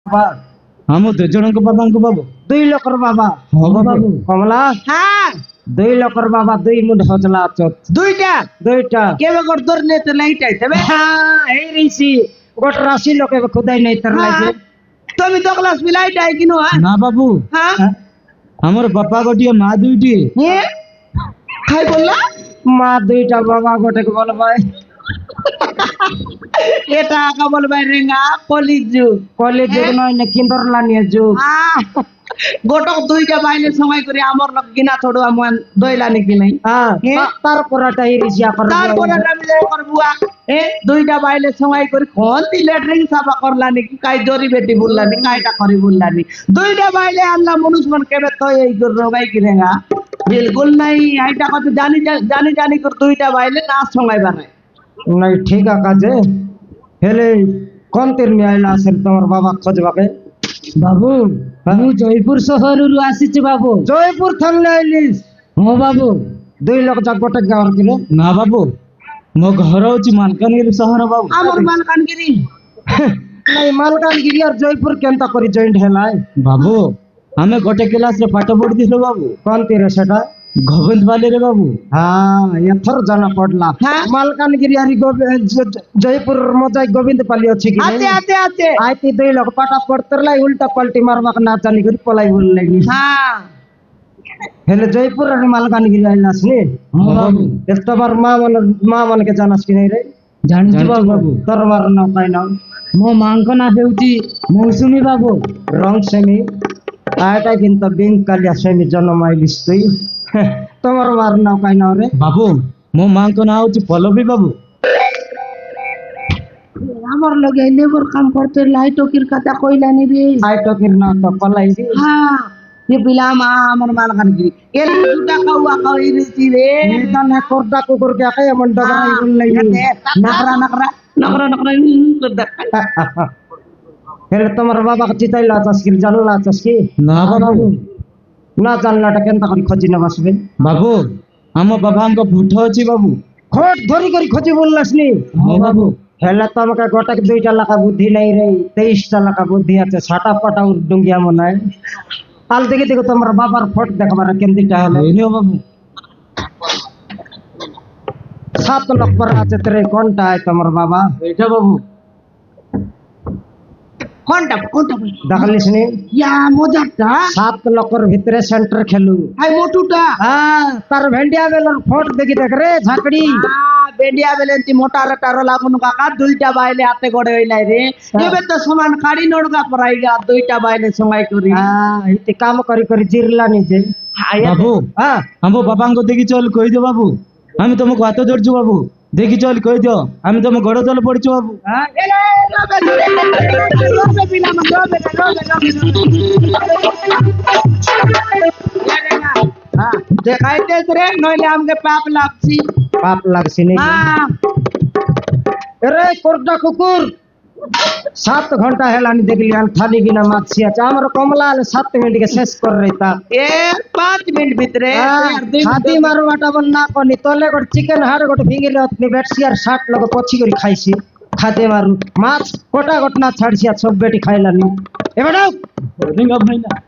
বাবা ଆମ ଦୁଇ ଜଣଙ୍କ ବାବାଙ୍କ ବାବୁ 2 ଲୋକର ବାবা ହଁ ବାବୁ কমলা হ্যাঁ 2 ଲୋକর বাবা 2 মুঠ হজলা চত দুইটা দুইটা কেবে কর তোর নেতে লাইটাই তবে হ্যাঁ এই রিসি গোট রাশি লোকে খুদাই নাই তার লাগে তুমি তো ক্লাস মিলাইটাই কিনো ନା বাবু হ্যাঁ ଆମର ବାପା ଗୋଟିଏ ମା ଦୁଇଟି হ্যাঁ খাই বললা মা দুইটা বাবা গোটেকে বলবাই এটা আকা বলবাই রেঙ্গা কলির যুগ কলেজ যুগ নয় না কিন্দরলা নিয়ে যুগ গোটক দুইটা বাইলে সময় করে আমার লোক গিনা থড়ু আমন দইলা নাকি নাই হ্যাঁ তারপরটা এই রিসি আকর তারপরে আমি যাই করবুয়া দুইটা বাইলে সময় করে কোন দিলে ড্রিঙ্ক সাবা করলা নাকি কাই জরি বেটি বললা নি কাইটা করি বললা নি দুইটা বাইলে আল্লাহ মনুষ্যমান কেবে তো এই রোগাই কি রেঙ্গা বিলকুল নাই আইটা কত জানি জানি জানি করে দুইটা বাইলে না সময় বানায় নাই ঠিক আছে হেলে কোন তীর নিয়ে আইলা আসেন তোমার বাবা খোঁজবাকে ବାବୁ ମୁଁ ଜୟପୁର ସହରରୁ ଆସିଛି ବାବୁ জয়পুর থামলে আইলিস ହଁ ବାବୁ 2 লোক যা গোটে গাওয়ার কিলো ନା ବାବୁ ମୋ ଘର ହଉଛି ମାଲକାନଗିରି ସହର ବାବୁ আমার মালকানগিরি নাই মালকানগিরি আর জয়পুর কেনতা করি জয়েন্ট হেলায় ବାବୁ ଆମେ ଗୋଟେ କ୍ଲାସରେ ପାଠ ପଢିଥିଲୁ ବାବୁ কোন তীরে সেটা ଗୋବିନ୍ଦବାଲିରେ ବାବୁ হ্যাঁ এথর জানা পড়লা হ্যাঁ। মালকানগিরি আর জয়পুর মজাই গোবিন্দ পালি আছে কি আছে আছে আছে আইতি 2 লোক পাটা পড়তরলাই উল্টা পাল্টি মারবাক না জানি করি পলাই বল লাগি হ্যাঁ হেলে জয়পুর আর মালকানগিরি আইলাস নি ହଁ ବାବୁ তোমার মা মানকে জানাস কি নাই রে ଜାଣିଛୁ ବାବୁ তোর মার নাম কাই নাম ମୋ ମାଙ୍କ ନାଁ ହେଉଛି ମୌସୁମୀ ବାବୁ রং সেমি আয়টা কিন্তু বিং কালিয়া সেমি জন্ম আইলিস তুই তোমার মার নাম কাই নাম রে ବାବୁ ମୋ ମାଙ୍କ ନାଁ ହେଉଛି ପଲ୍ଲବୀ ବାବୁ আমার লগে লেবার কাম করতে লাইটকির কথা কইলা নি রে আইটো কির নাম তো পলাই দি হ্যাঁ ये पिला मा আমার মালকানগিরি এর দুটা খাওয়া খাওয়াই রেছি রে না করদা কুকুর কে আই মন ডগরাই বল লাগি নকরা নকরা নকরা নকরা তোর দেখা হেলে তোমার বাবা কে চিতাইলা আছস কি জানলা আছস কি ନା ବାବୁ না জানলাটা কেনতা করি খোঁজি না বসবে ବାବୁ ଆମ ବାବାଙ୍କ ବୁଠ ଅଛି ବାବୁ খোট ধরি করি খোঁজি বললাস নি ହଁ বাবু হেলে তো আমাকে গোটাকে 2টা লাখা বুদ্ধি নাই রে 23টা লাখা বুদ্ধি আছে ছাটা পাটা ডুঙ্গিয়া মনে আল দেখে দেখো তোমার বাবার ফট দেখবার কেমদিটা হলে এই নিও বাবু 7 লাখ पर আছে তেরে কোনটা है তোমার বাবা এইটা বাবু কোনটা কোনটা দেখলিস নি ইয়া মজাটা 7 লাখের ভিতরে সেন্টার খেলু আই মোটুটা হ্যাঁ তার ভেন্ডিয়া বেলর ফট দেখি দেখ রে ঝাকড়ি বেন্ডিয়া বেলেন্তি মোটার টারো লাগুন কাকা দুইটা বাইলে হাতে গড়ে হইলাই রে এবে তো সমান কাড়ি নড়গা পরাইগা দুইটা বাইলে সময় করি হ্যাঁ ইতে কাম করি করি জিরলা নিজে বাবু হ্যাঁ ଆମ ବାବାଙ୍କୁ ଦେଖି ଚଲ କହିଦିଅ ବାବୁ ଆମେ ତମକୁ ହାତ ଯୋଡୁଛୁ ବାବୁ ଦେଖି ଚଲ କହିଦିଅ ଆମେ ତମ ଗୋଡ ତଳେ ପଡିଛୁ ବାବୁ হ্যাঁ এলে রবে বিনা মন রবে হ্যাঁ দেখাইতে রে নইলে আমকে পাপ লাগছি পাপ লাগছে নি হ্যাঁ রে কোরটা কুকুর 7 ঘন্টা হেলানি দেখলি আল থালি গিনা মাছি আছে আমার কমলা 7 মিনিট কে শেষ কর রইতা এ 5 মিনিট ভিতরে হাতি মারবাটা বল না কোনি তলে গট চিকেন হাড় গট ভিঙ্গিলে অতনি বেটছি আর 60 লোক পছি করে খাইছি খাতে মারু মাছ কোটা ঘটনা ছাড়ছি আর সব বেটি খাইলানি এবারে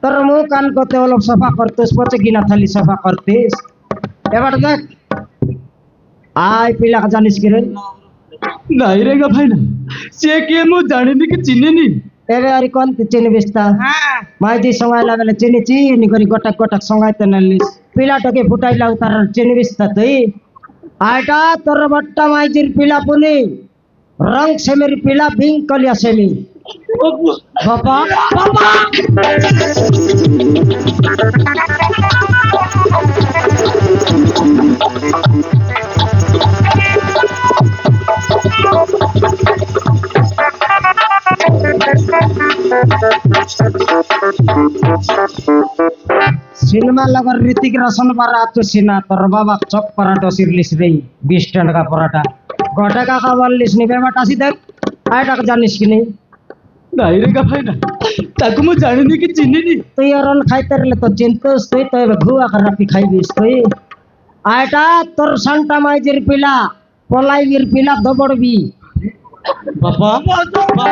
তোর মুখ কান করতে হলো সাফা করতেস পচে গিনা থালি সাফা করতেস এবার দেখ আই পিলা জানিস কি রে ନାଇଁ ରେଗା ଭାଇନା ସେ କିଏ ମୁଁ ଜାଣିନି କି ଚିହ୍ନିନି এবে আর কোন চিনিবিস তা হ্যাঁ মাইজি সঙ্গাইলা বেলে চিনি চিনি করি গোটা গোটা সঙ্গাইতে নালিস পিলাটাকে ফুটাইলা তার চিনিবিস তা তুই আইটা তোর বট্টা মাইজির পিলা পুনি রং সেমের পিলা বিং কলিয়া সেমি বাবা বাবা सिनेमा लगन ऋतिक रोशन पारा तो सीना तोर बाबा चौक पराठा सिरलिस रे 20 टन का पराठा गोटा का खबर लिस नी बेटा सी देख आटा का जानिस कि नहीं ନାଇଁ ରେଗା ଭାଇନା ତାକୁ ମୁଁ ଜାଣିନି କି ଚିହ୍ନିନି तो ये रन खाइते रहले तो चिंतोस तो घुआ कर रखी खाइबिस तो आटा तोर संटा माइजिर पिला पलाइगिर पिला दबड़बी ବାପା ବାପା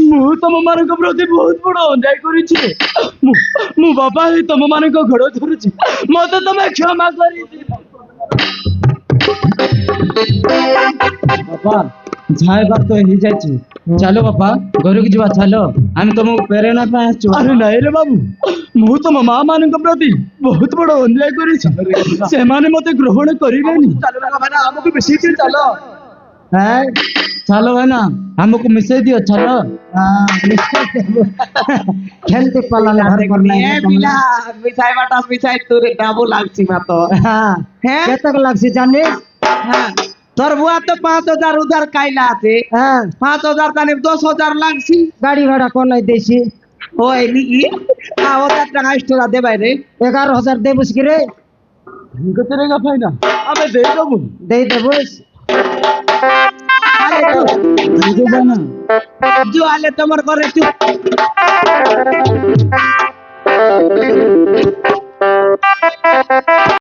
ମୁଁ ତମ ମାନଙ୍କ ପ୍ରତି ବହୁତ ବଡ ଅନ୍ୟାୟ କରିଛି। ମୁଁ ବାପା ହେଇ ତମ ମାନଙ୍କ ଗୋଡ ଧରୁଛି, ମତେ ତମେ କ୍ଷମା କରିଦିଅ। ବାପା ଯାଏବାର ତ ହେଇଯାଇଛି, ଚାଲ ବାପା ଘରକୁ ଯିବା, ଚାଲ। ଆମେ ତମକୁ ପ୍ରେରଣା ପାଇଁ ଆସିଛୁ। ଆରେ ନାଇଁ ରେ ବାବୁ, ମୁଁ ତମ ମା ମାନଙ୍କ ପ୍ରତି ବହୁତ ବଡ ଅନ୍ୟାୟ କରିଛି, ସେମାନେ ମତେ ଗ୍ରହଣ କରିବେନି। ଆମକୁ ମିଶିକି ଚାଲ। হ্যাঁ ଚାଲ ଭାଇନା, ଆମକୁ ମିଶେଇ ଦିଅ, ଚାଲ। খেলতে পারলাম ঘর করলাম মিশাইবাটা মিশাই তোর ডাবো লাগছি না তো। হ্যাঁ হ্যাঁ কত লাগছে জানিস? হ্যাঁ তোর বুয়া তো 5,000 উধার কাইলা আছে, হ্যাঁ 5,000 তানে 10,000 লাগছি। গাড়ি ভাড়া কোনায় দিয়েছি ওই নাকি 1,000 টাকা এক্সট্রা দে বাইরে। 11,000 দেবুস কি রে? কত রেগা ভাইনা, আমি দেই দেবো। দেই দেবুস ভাইনা जो आले तुम्हारे घरे चुप